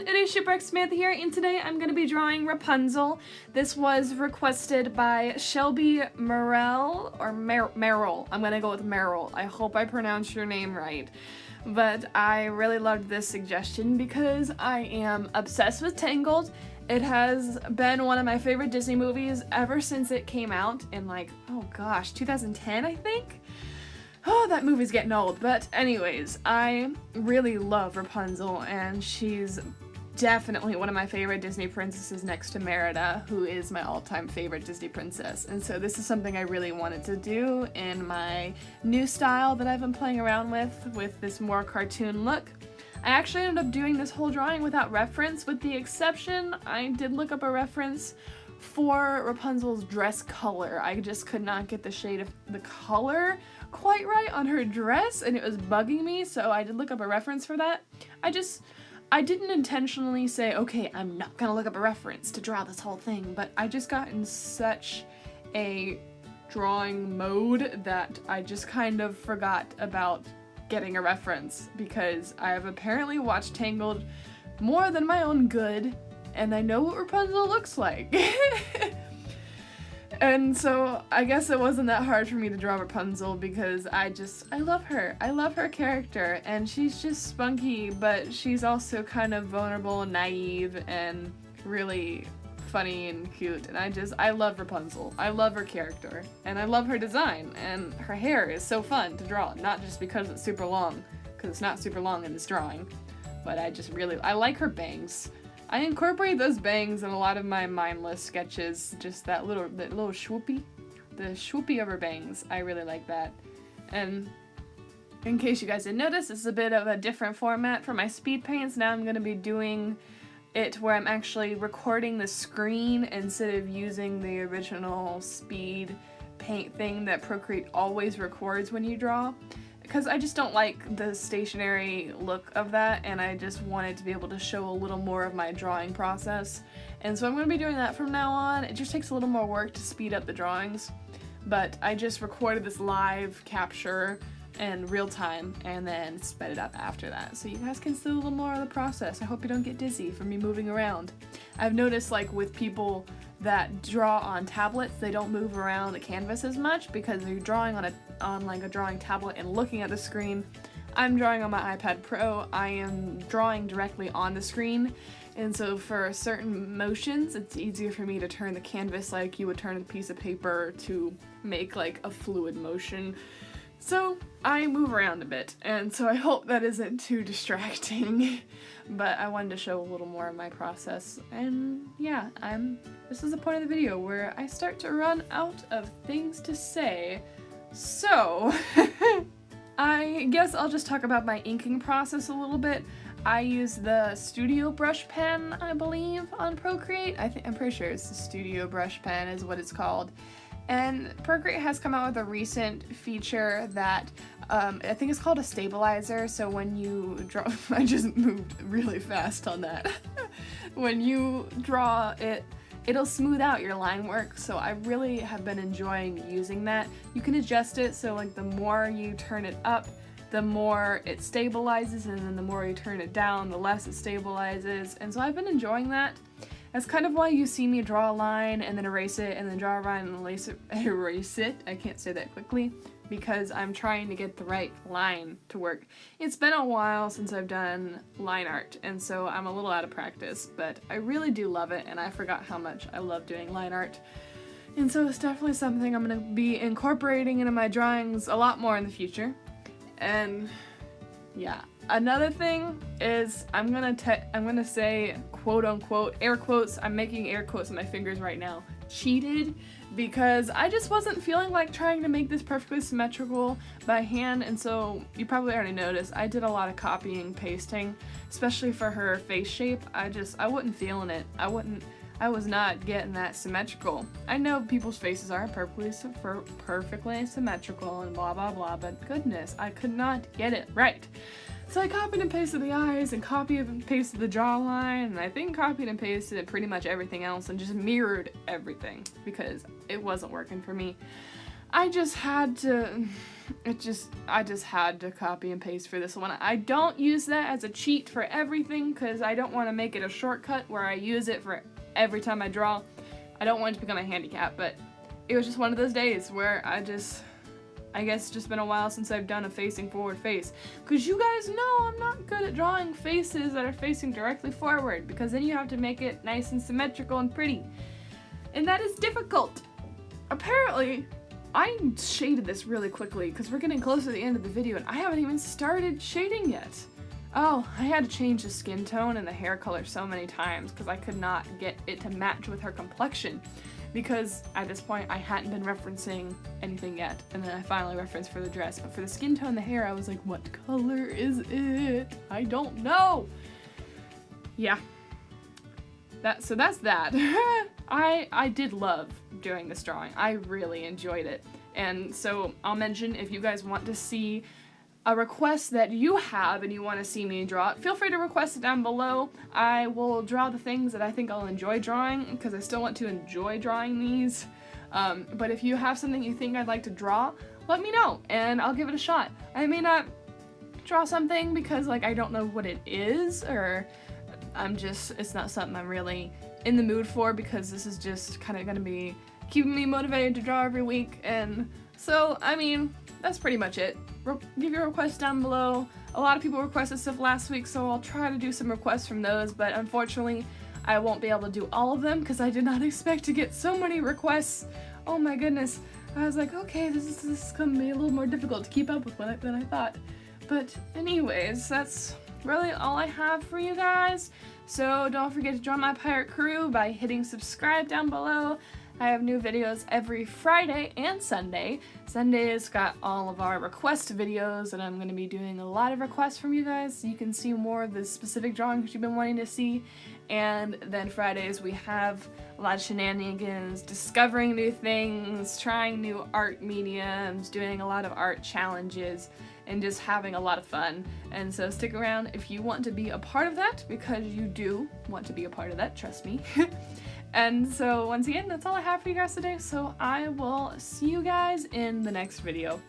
everyone, it is Shipwreck Samantha here, and today I'm going to be drawing Rapunzel. This was requested by Shelby Merrill, or Merrill. I'm going to go with Merrill. I hope I pronounced your name right. But I really loved this suggestion because I am obsessed with Tangled. It has been one of my favorite Disney movies ever since it came out in like, oh gosh, 2010 I think? Oh, that movie's getting old, but anyways, I really love Rapunzel, and she's definitely one of my favorite Disney princesses next to Merida, who is my all-time favorite Disney princess, and so this is something I really wanted to do in my new style that I've been playing around with this more cartoon look. I actually ended up doing this whole drawing without reference, with the exception I did look up a reference for Rapunzel's dress color. I just could not get the shade of the color quite right on her dress, and it was bugging me, so I did look up a reference for that. I didn't intentionally say, okay, I'm not gonna look up a reference to draw this whole thing, but I just got in such a drawing mode that I just kind of forgot about getting a reference, because I have apparently watched Tangled more than my own good, and I know what Rapunzel looks like. And so I guess it wasn't that hard for me to draw Rapunzel, because I love her. I love her character, and she's just spunky, but she's also kind of vulnerable and naive and really funny and cute, and I love Rapunzel. I love her character, and I love her design, and her hair is so fun to draw, not just because it's super long, because it's not super long in this drawing, but I like her bangs. I incorporate those bangs in a lot of my mindless sketches, just that little swoopy. The swoopy of her bangs, I really like that. And in case you guys didn't notice, this is a bit of a different format for my speed paints. Now I'm going to be doing it where I'm actually recording the screen instead of using the original speed paint thing that Procreate always records when you draw. Because I just don't like the stationary look of that, and I just wanted to be able to show a little more of my drawing process. And so I'm going to be doing that from now on. It just takes a little more work to speed up the drawings, but I just recorded this live capture in real time and then sped it up after that, so you guys can see a little more of the process. I hope you don't get dizzy from me moving around. I've noticed, like, with people that draw on tablets, they don't move around the canvas as much because they're drawing on like a drawing tablet and looking at the screen. I'm drawing on my iPad Pro. I am drawing directly on the screen, and so for certain motions it's easier for me to turn the canvas like you would turn a piece of paper to make like a fluid motion. So I move around a bit, and so I hope that isn't too distracting. But I wanted to show a little more of my process, and yeah, this is the point of the video where I start to run out of things to say. So I guess I'll just talk about my inking process a little bit. I use the Studio Brush Pen, I believe, on Procreate. I'm pretty sure it's the Studio Brush Pen is what it's called. And Procreate has come out with a recent feature that I think it's called a stabilizer. So when you draw, I just moved really fast on that. When you draw it, it'll smooth out your line work. So I really have been enjoying using that. You can adjust it so like the more you turn it up, the more it stabilizes, and then the more you turn it down, the less it stabilizes. And so I've been enjoying that. That's kind of why you see me draw a line and then erase it, and then draw a line and erase it. I can't say that quickly, because I'm trying to get the right line to work. It's been a while since I've done line art, and so I'm a little out of practice, but I really do love it, and I forgot how much I love doing line art. And so it's definitely something I'm going to be incorporating into my drawings a lot more in the future. And yeah. Another thing is I'm gonna say, quote unquote, air quotes, I'm making air quotes on my fingers right now, cheated, because I just wasn't feeling like trying to make this perfectly symmetrical by hand. And so you probably already noticed I did a lot of copying, pasting, especially for her face shape. I wasn't feeling it. I was not getting that symmetrical. I know people's faces aren't perfectly symmetrical and blah blah blah, but goodness, I could not get it right. So I copied and pasted the eyes, and copied and pasted the jawline, and I think copied and pasted pretty much everything else, and just mirrored everything because it wasn't working for me. I just had to I just had to copy and paste for this one. I don't use that as a cheat for everything because I don't want to make it a shortcut where I use it for every time I draw. I don't want it to become a handicap, but it was just one of those days where I guess it's just been a while since I've done a facing forward face. Because you guys know I'm not good at drawing faces that are facing directly forward, because then you have to make it nice and symmetrical and pretty. And that is difficult. Apparently, I shaded this really quickly because we're getting close to the end of the video and I haven't even started shading yet. Oh, I had to change the skin tone and the hair color so many times because I could not get it to match with her complexion. Because at this point I hadn't been referencing anything yet, and then I finally referenced for the dress, but for the skin tone and the hair I was like, what color is it? I don't know! Yeah. So that's that. I did love doing this drawing. I really enjoyed it. And so I'll mention, if you guys want to see a request that you have and you want to see me draw it, feel free to request it down below. I will draw the things that I think I'll enjoy drawing, because I still want to enjoy drawing these. But if you have something you think I'd like to draw, let me know and I'll give it a shot. I may not draw something because like I don't know what it is, or it's not something I'm really in the mood for, because this is just kind of gonna be keeping me motivated to draw every week. And so, I mean, that's pretty much it. Give your requests down below. A lot of people requested stuff last week, so I'll try to do some requests from those, but unfortunately I won't be able to do all of them because I did not expect to get so many requests. Oh my goodness. I was like, okay, this is gonna be a little more difficult to keep up with than I thought. But anyways, that's really all I have for you guys. So don't forget to join my pirate crew by hitting subscribe down below. I have new videos every Friday and Sunday. Sunday's got all of our request videos, and I'm going to be doing a lot of requests from you guys so you can see more of the specific drawings you've been wanting to see. And then Fridays we have a lot of shenanigans, discovering new things, trying new art mediums, doing a lot of art challenges, and just having a lot of fun. And so stick around if you want to be a part of that, because you do want to be a part of that, trust me. And so once again, that's all I have for you guys today, so I will see you guys in the next video.